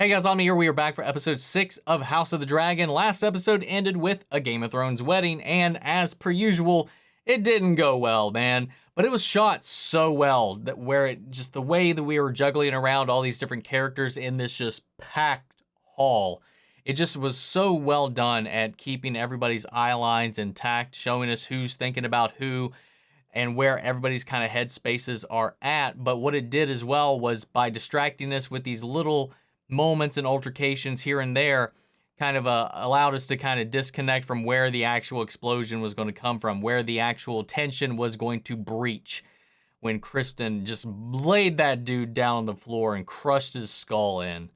Hey guys, I'm here. We are back for episode 6 of House of the Dragon. Last episode ended with a Game of Thrones wedding, and as per usual, it didn't go well, man. But it was shot so well that the way that we were juggling around all these different characters in this just packed hall, it just was so well done at keeping everybody's eye lines intact, showing us who's thinking about who and where everybody's kind of head spaces are at. But what it did as well was by distracting us with these little moments and altercations here and there, kind of allowed us to kind of disconnect from where the actual explosion was going to come from, where the actual tension was going to breach when Kristen just laid that dude down on the floor and crushed his skull in.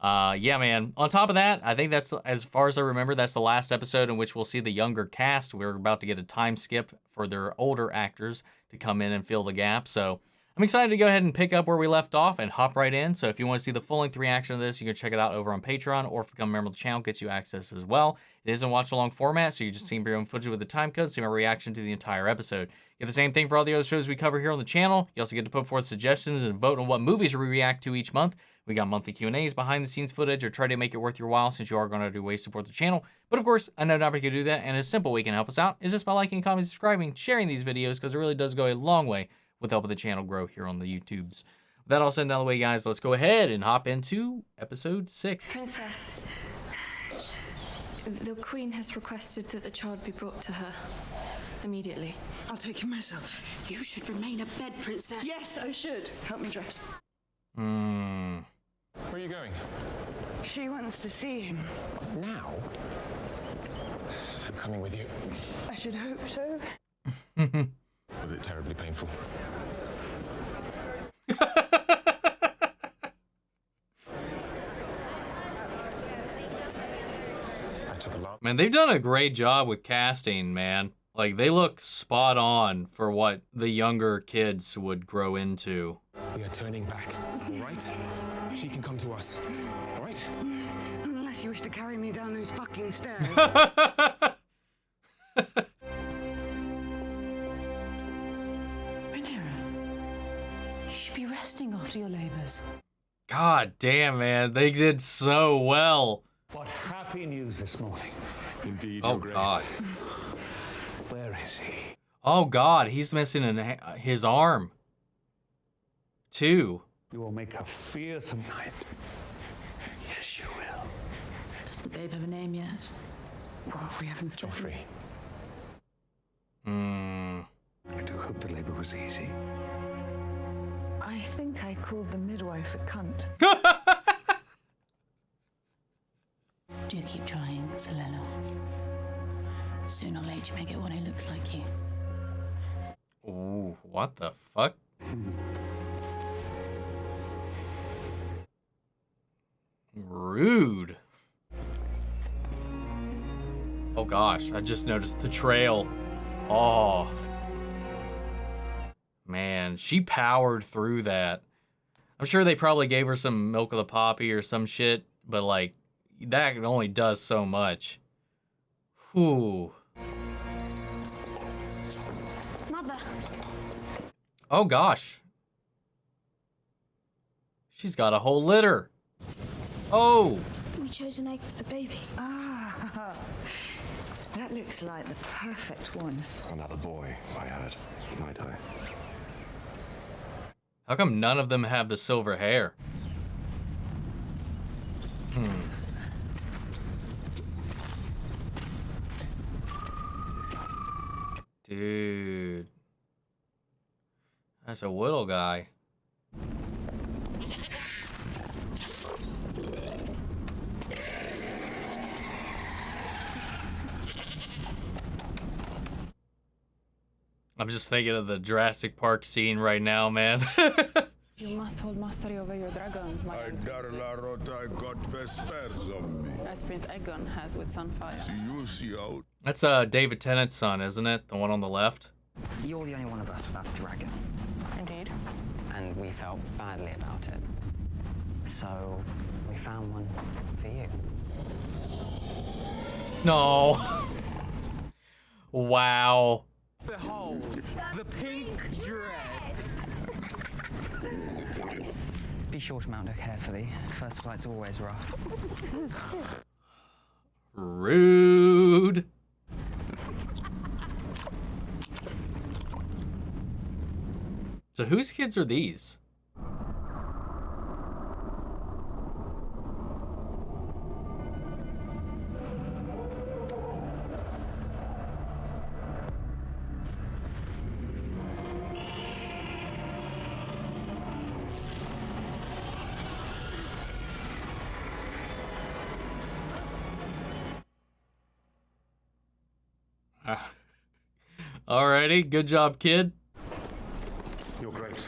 Yeah, man. On top of that, I think that's, as far as I remember, that's the last episode in which we'll see the younger cast. We're about to get a time skip for their older actors to come in and fill the gap. So I'm excited to go ahead and pick up where we left off and hop right in. So if you want to see the full-length reaction of this, you can check it out over on Patreon, or if you become a member of the channel, it gets you access as well. It is in watch-along format, so you just see your own footage with the time code, see my reaction to the entire episode. You get the same thing for all the other shows we cover here on the channel. You also get to put forth suggestions and vote on what movies we react to each month. We got monthly Q&As, behind-the-scenes footage, or try to make it worth your while since you are going to do ways to support the channel. But of course, I know not everybody can do that, and a simple way you can help us out is just by liking, commenting, subscribing, sharing these videos, because it really does go a long way with helping the channel grow here on the YouTubes. With that all said and out of the way, guys, let's go ahead and hop into episode 6. Princess, the Queen has requested that the child be brought to her immediately. I'll take him myself. You should remain abed, Princess. Yes, I should. Help me dress. Where are you going? She wants to see him. Now? I'm coming with you. I should hope so. Was it terribly painful? Man, they've done a great job with casting, man. Like, they look spot on for what the younger kids would grow into. We are turning back, all right? She can come to us, all right? Unless you wish to carry me down those fucking stairs. You should be resting after your labors. God damn, man. They did so well. What happy news this morning. Indeed, Oh, Your Grace. God. Where is he? Oh, God. He's missing his arm. Too. You will make a fearsome night. Yes, you will. Does the babe have a name yet? Well, we haven't spoken. Joffrey. I do hope the labor was easy. I think I called the midwife a cunt. Do keep trying, Selena. Sooner or later you may get one who looks like you. Ooh, what the fuck? Rude. Oh gosh, I just noticed the trail. Oh. Man, she powered through that. I'm sure they probably gave her some milk of the poppy or some shit, but like, that only does so much. Whew. Mother! Oh gosh. She's got a whole litter. Oh! We chose an egg for the baby. Ah, that looks like the perfect one. Another boy, I heard. Might I? How come none of them have the silver hair? Dude. That's a little guy. I'm just thinking of the Jurassic Park scene right now, man. You must hold mastery over your dragon, my young princess, got vespers on me. as Prince Aegon has with Sunfire. You see out. That's David Tennant's son, isn't it? The one on the left? You're the only one of us without a dragon. Indeed. And we felt badly about it. So we found one for you. No. Wow. Behold, the pink dress. Be sure to mount her carefully. First flight's always rough. Rude. So whose kids are these? Alrighty, good job, kid. Your Grace.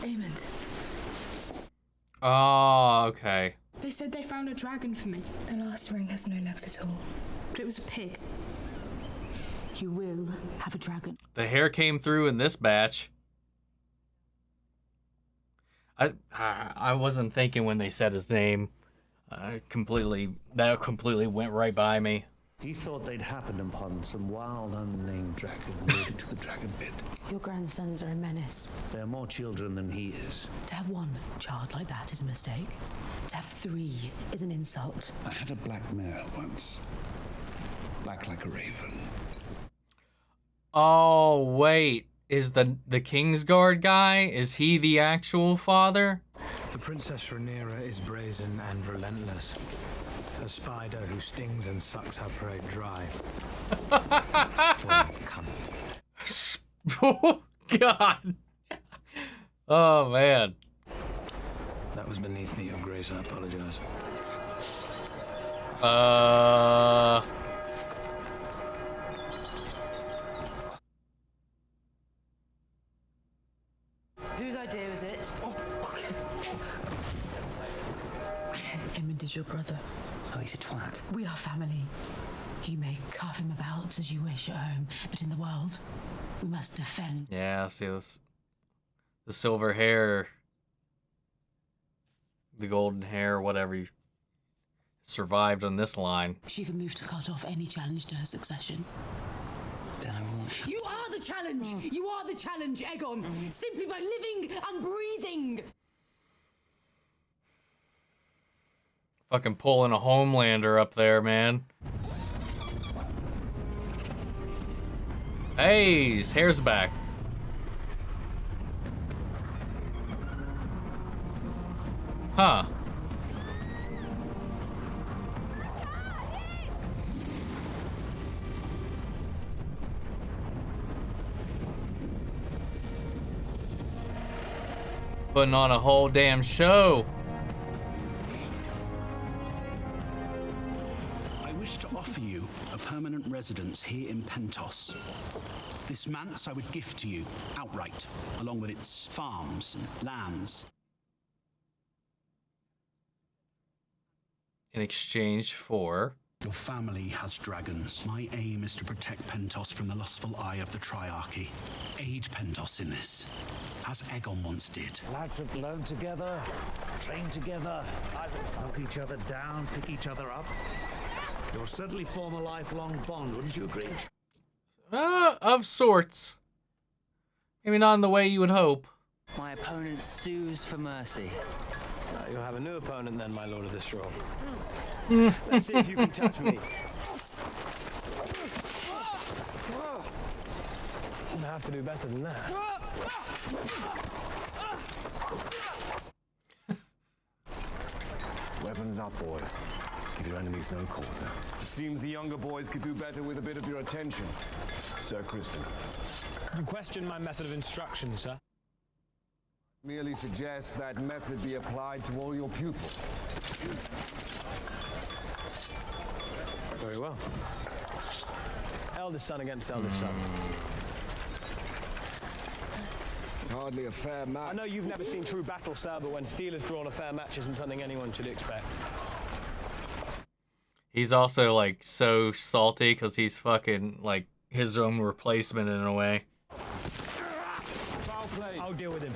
Aemond. Oh, okay. They said they found a dragon for me. The last ring has no legs at all. But it was a pig. You will have a dragon. The hair came through in this batch. I wasn't thinking when they said his name. That completely went right by me. He thought they'd happened upon some wild, unnamed dragon lured to the dragon pit. Your grandsons are a menace. They're more children than he is. To have one child like that is a mistake. To have 3 is an insult. I had a black mare once. Black like a raven. Oh, wait. Is the Kingsguard guy, is he the actual father? The Princess Rhaenyra is brazen and relentless. A spider who stings and sucks her prey dry. Spoiled cunt. Oh, God. Oh, man. That was beneath me, Your Grace. I apologize. Whose idea was it? Aemond is your brother. Oh, he's a twat. We are family. You may carve him about as you wish at home, but in the world, we must defend. Yeah, see this. The silver hair. The golden hair, whatever. You survived on this line. She can move to cut off any challenge to her succession. Then I won't. You are the challenge! You are the challenge, Aegon! Simply by living and breathing! Fucking pulling a Homelander up there, man. Hey, his hair's back. Huh. Putting on a whole damn show. I wish to offer you a permanent residence here in Pentos. This manse I would gift to you outright, along with its farms and lands. In exchange for... Your family has dragons. My aim is to protect Pentos from the lustful eye of the Triarchy. Aid Pentos in this, as Aegon once did. Lads that learn together, train together, knock each other down, pick each other up. You'll certainly form a lifelong bond, wouldn't you agree? Of sorts. Maybe not in the way you would hope. My opponent sues for mercy. You'll have a new opponent then, my Lord of the Straw. Let's see if you can touch me. I have to do better than that. Weapons up, boy. Give your enemies no quarter. Seems the younger boys could do better with a bit of your attention, Sir Kristen. You question my method of instruction, sir? Merely suggests that method be applied to all your pupils. Very well. Eldest son against eldest son. It's hardly a fair match. I know you've never seen true battle, sir, but when steel is drawn, a fair match isn't something anyone should expect. He's also, like, so salty because he's fucking, like, his own replacement in a way. Foul play. I'll deal with him.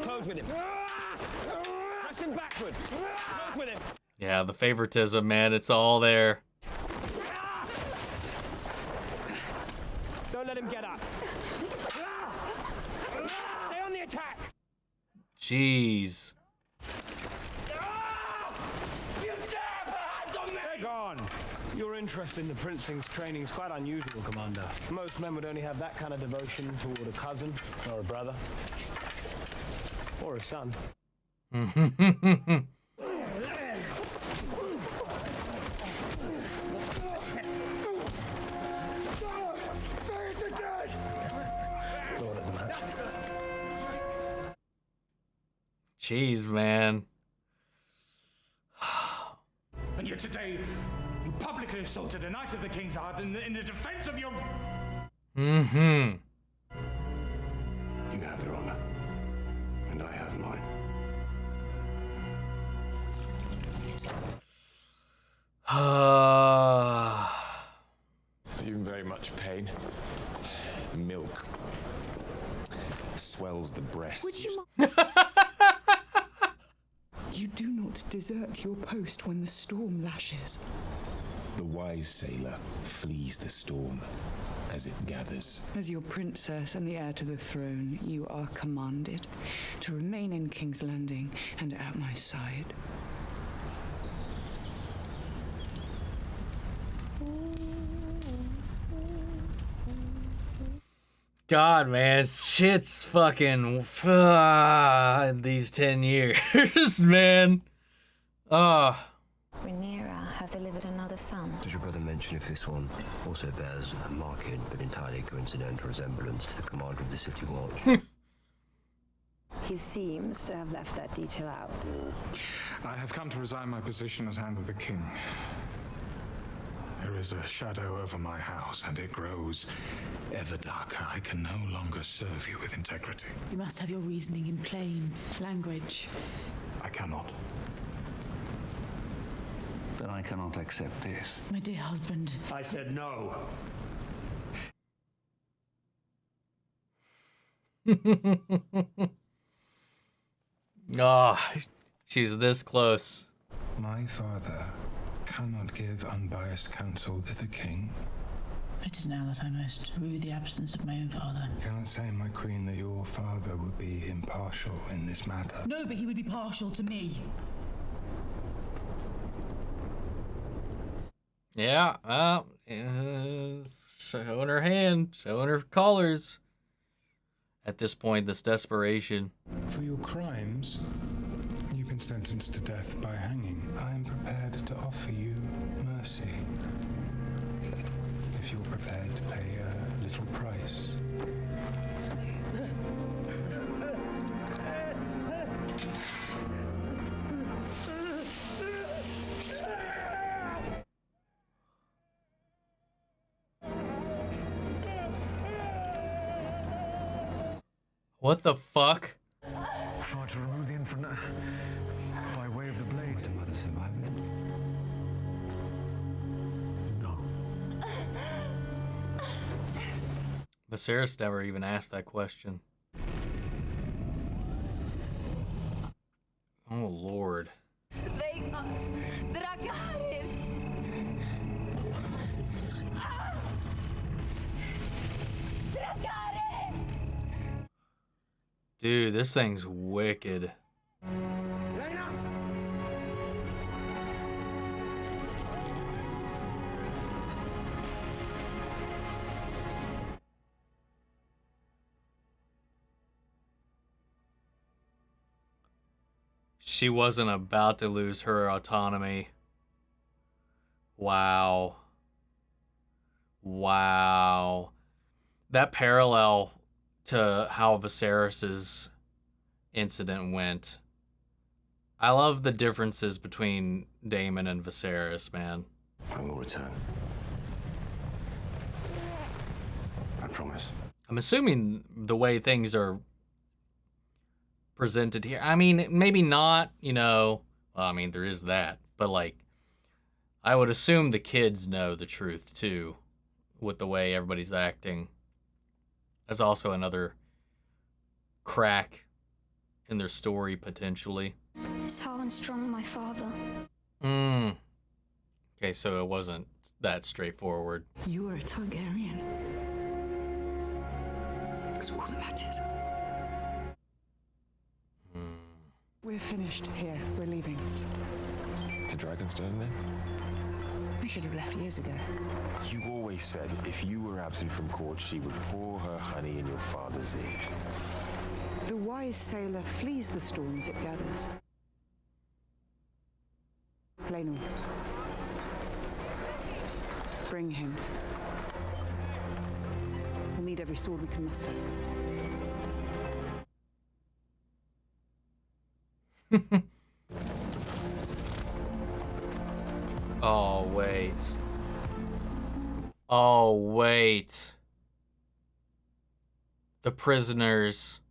Close with him. Press him backward. Close with him. Yeah, the favoritism, man, it's all there. Don't let him get up. Stay on the attack. Jeez. They're gone. Your interest in the Princeling's training is quite unusual, Commander. Most men would only have that kind of devotion toward a cousin, or a brother, or a son. Jeez, man. And yet today, you publicly assaulted a knight of the King's Guard in the defense of your... Mm-hmm. You have your honor, and I have mine. Are you in very much pain? Milk swells the breast. Would you You do not desert your post when the storm lashes. The wise sailor flees the storm as it gathers. As your princess and the heir to the throne, you are commanded to remain in King's Landing and at my side. God, man, shit's fucking these 10 years, man. Rhaenyra has delivered another son. Does your brother mention if this one also bears a marked but entirely coincidental resemblance to the commander of the City Watch? He seems to have left that detail out. I have come to resign my position as Hand of the King. There is a shadow over my house, and it grows ever darker. I can no longer serve you with integrity. You must have your reasoning in plain language. I cannot. Then I cannot accept this. My dear husband. I said no. She's this close. My father cannot give unbiased counsel to the king. It is now that I most rue the absence of my own father. You cannot say, my queen, that your father would be impartial in this matter. No, but he would be partial to me. Yeah, showing her hand, showing her colors. At this point, this desperation. For your crimes, you've been sentenced to death by hanging. I am prepared to offer you mercy. If you're prepared to pay a little price. What the fuck? Try to remove the infant by way of the blade. Would the mother survive it? No. Viserys never even asked that question. Oh, Lord. Vega, Dracarys! Dracarys! Dude, this thing's wicked. She wasn't about to lose her autonomy. Wow. Wow. That parallel to how Viserys's incident went. I love the differences between Daemon and Viserys, man. I will return. I promise. I'm assuming the way things are presented here, I mean, maybe not, you know, well, I mean, there is that, but like, I would assume the kids know the truth too, with the way everybody's acting. That's also another crack in their story, potentially. Is Harwin strong, my father? Okay, so it wasn't that straightforward. You are a Targaryen. That's all that matters. We're finished here. We're leaving. To Dragonstone, then? I should have left years ago. You always said if you were absent from court, she would pour her honey in your father's ear. The wise sailor flees the storms it gathers. Laenor. Bring him. We'll need every sword we can muster. Oh, wait. Oh, wait. The prisoners.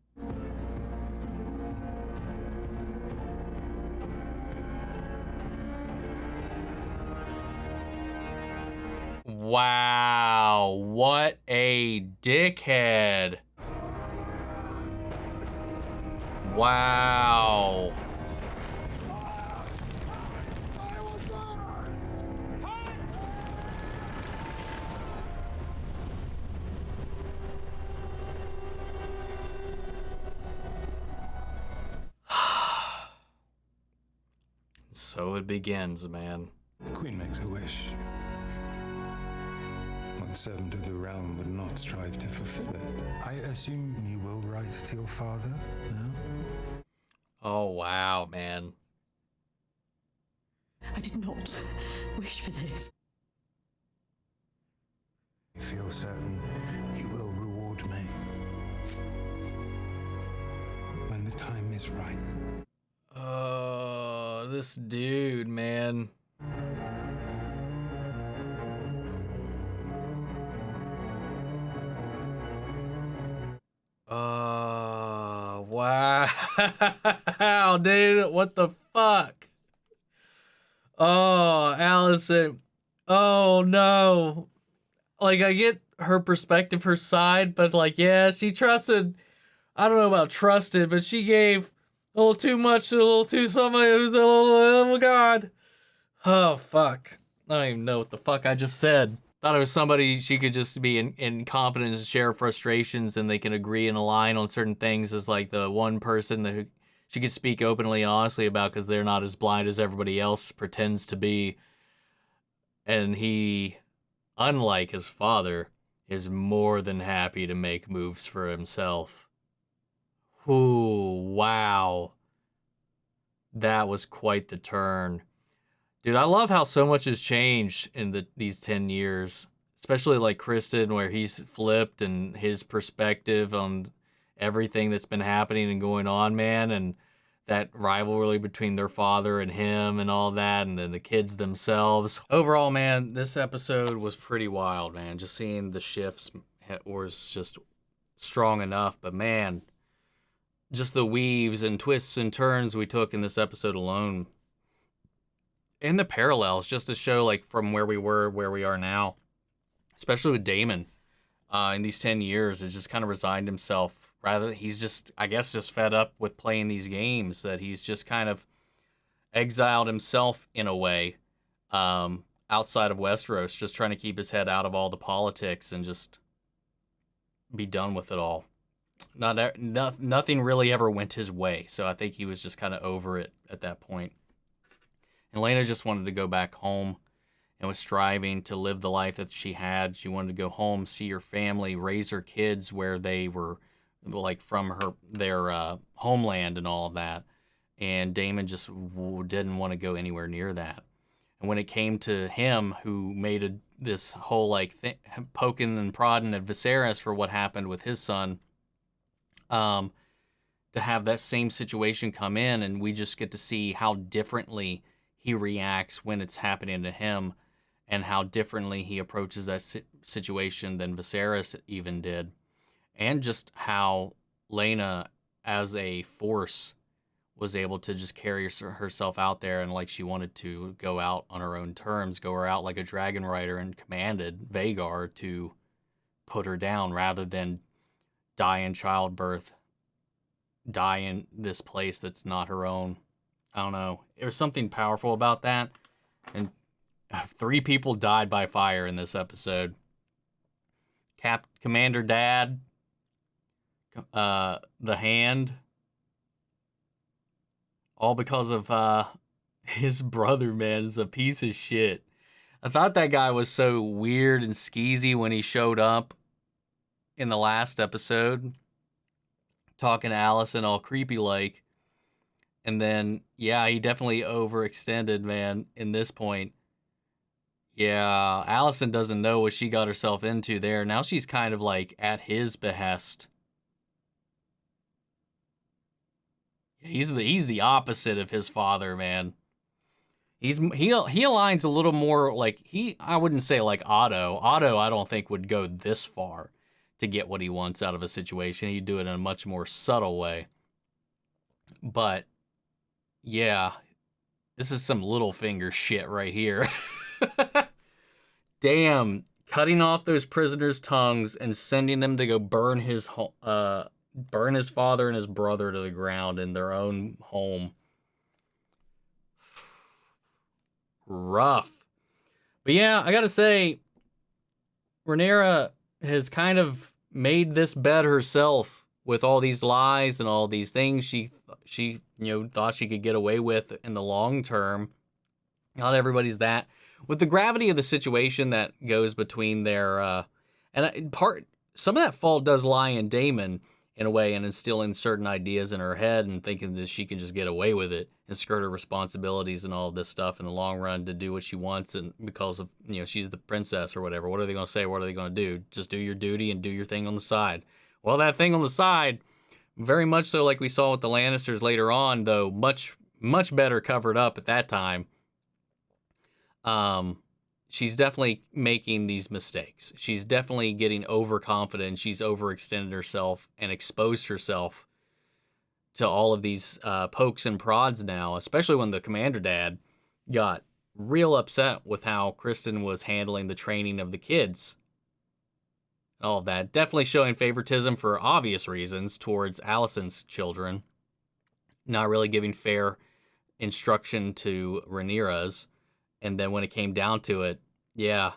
Wow, what a dickhead. Wow. So it begins, man. The Queen makes a wish. What servant of the realm would not strive to fulfill it? I assume you will write to your father now? Oh, wow, man. I did not wish for this. I feel certain you will reward me when the time is right. Oh, this dude, man. Wow, dude, what the fuck? Oh, Allison. Oh, no. Like, I get her perspective, her side, but, like, yeah, she trusted. I don't know about trusted, but she gave a little too much to a little too somebody who's a little, oh, God. Oh, fuck. I don't even know what the fuck I just said. Thought it was somebody she could just be in confidence and share frustrations, and they can agree and align on certain things as, like, the one person that she could speak openly, honestly about because they're not as blind as everybody else pretends to be. And he, unlike his father, is more than happy to make moves for himself. Ooh, wow. That was quite the turn. Dude, I love how so much has changed in these 10 years. Especially like Kristen, where he's flipped and his perspective on everything that's been happening and going on, man. And that rivalry between their father and him and all that. And then the kids themselves. Overall, man, this episode was pretty wild, man. Just seeing the shifts was just strong enough. But man, just the weaves and twists and turns we took in this episode alone. And the parallels, just to show, like, from where we were, where we are now. Especially with Daemon. In these 10 years, has just kind of resigned himself. Rather, he's just, I guess, just fed up with playing these games. That he's just kind of exiled himself, in a way, outside of Westeros. Just trying to keep his head out of all the politics and just be done with it all. Nothing really ever went his way. So I think he was just kind of over it at that point. And Laena just wanted to go back home and was striving to live the life that she had. She wanted to go home, see her family, raise her kids where they were, like, from their homeland and all of that. And Daemon just didn't want to go anywhere near that. And when it came to him, who made this whole, like, poking and prodding at Viserys for what happened with his son, to have that same situation come in, and we just get to see how differently he reacts when it's happening to him, and how differently he approaches that situation than Viserys even did. And just how Laena, as a force, was able to just carry herself out there, and like she wanted to go out on her own terms, go her out like a dragon rider, and commanded Vhagar to put her down rather than die in childbirth, die in this place that's not her own. I don't know. There was something powerful about that. And 3 people died by fire in this episode. Commander Dad, the Hand, all because of his brother, man, is a piece of shit. I thought that guy was so weird and skeezy when he showed up in the last episode, talking to Allison all creepy like. And then, yeah, he definitely overextended, man, in this point. Yeah, Allison doesn't know what she got herself into there. Now she's kind of like at his behest. He's the opposite of his father, man. He aligns a little more like I wouldn't say like Otto. Otto, I don't think would go this far to get what he wants out of a situation. He'd do it in a much more subtle way. But yeah, this is some Littlefinger shit right here. Damn, cutting off those prisoners' tongues and sending them to go burn his father and his brother to the ground in their own home. Rough. But yeah, I gotta say, Rhaenyra has kind of made this bed herself with all these lies and all these things she thought she could get away with in the long term. Not everybody's that. With the gravity of the situation that goes between their some of that fault does lie in Daemon in a way, and instilling certain ideas in her head and thinking that she can just get away with it and skirt her responsibilities and all of this stuff in the long run to do what she wants, and because of, she's the princess or whatever. What are they going to say? What are they going to do? Just do your duty and do your thing on the side. Well, that thing on the side, very much so like we saw with the Lannisters later on, though much, much better covered up at that time. She's definitely making these mistakes. She's definitely getting overconfident. She's overextended herself and exposed herself to all of these pokes and prods now, especially when the Commander Dad got real upset with how Kristen was handling the training of the kids. All of that. Definitely showing favoritism for obvious reasons towards Alicent's children. Not really giving fair instruction to Rhaenyra's. And then when it came down to it, yeah,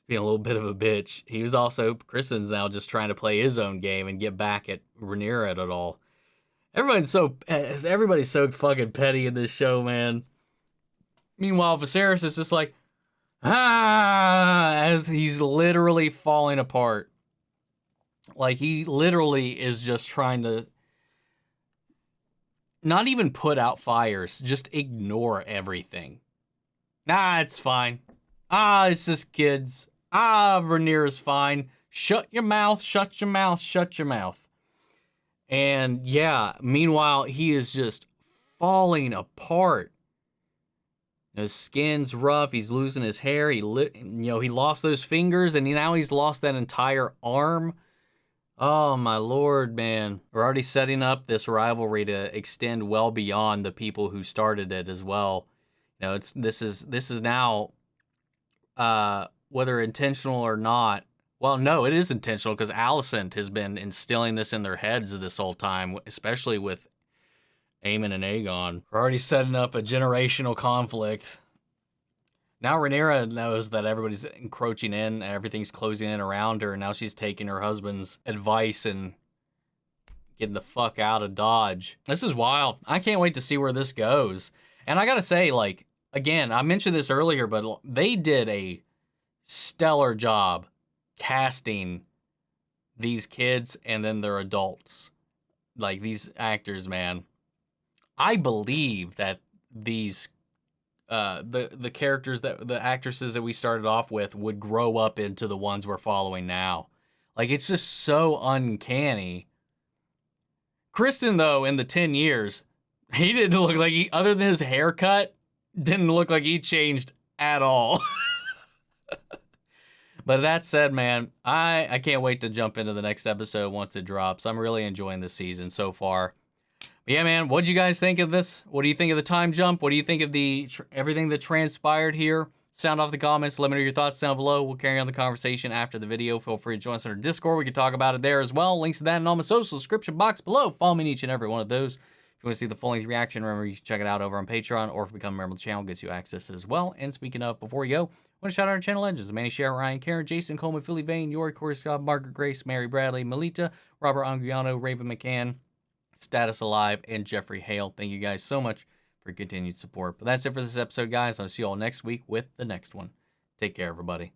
being a little bit of a bitch. He was also, Kristen's now just trying to play his own game and get back at Rhaenyra at it all. Everybody's so fucking petty in this show, man. Meanwhile, Viserys is just like, as he's literally falling apart. Like, he literally is just trying to not even put out fires, just ignore everything. Nah, it's fine. It's just kids. Rhaenyra's fine. Shut your mouth, shut your mouth, shut your mouth. And yeah, meanwhile, he is just falling apart. His skin's rough. He's losing his hair. He lost those fingers, and now he's lost that entire arm. Oh my lord, man! We're already setting up this rivalry to extend well beyond the people who started it as well. This is now, whether intentional or not. Well, no, it is intentional because Alicent has been instilling this in their heads this whole time, especially with Aemon and Aegon. We're already setting up a generational conflict. Now Rhaenyra knows that everybody's encroaching in, everything's closing in around her, and now she's taking her husband's advice and getting the fuck out of Dodge. This is wild. I can't wait to see where this goes. And I gotta say, like, again, I mentioned this earlier, but they did a stellar job casting these kids and then their adults. Like, these actors, man. I believe that these the characters the actresses that we started off with would grow up into the ones we're following now. Like, it's just so uncanny. Kristen, though, in the 10 years, he didn't look like other than his haircut, didn't look like he changed at all. But that said, man, I can't wait to jump into the next episode once it drops. I'm really enjoying this season so far. But yeah, man, what'd you guys think of this? What do you think of the time jump? What do you think of the everything that transpired here? Sound off the comments. Let me know your thoughts down below. We'll carry on the conversation after the video. Feel free to join us on our Discord. We can talk about it there as well. Links to that in all my social description box below. Follow me in each and every one of those. If If you want to see the full-length reaction, remember you can check it out over on Patreon, or if you become a member of the channel, it gets you access as well. And speaking of, before you go, I want to shout out our channel legends: Manny Share, Ryan, Karen, Jason Coleman, Philly Vane, Yori, Corey Scott, Margaret Grace, Mary Bradley, Melita, Robert Anguiano, Raven McCann, Status Alive, and Jeffrey Hale. Thank you guys so much for your continued support. But that's it for this episode, guys. I'll see you all next week with the next one. Take care, everybody.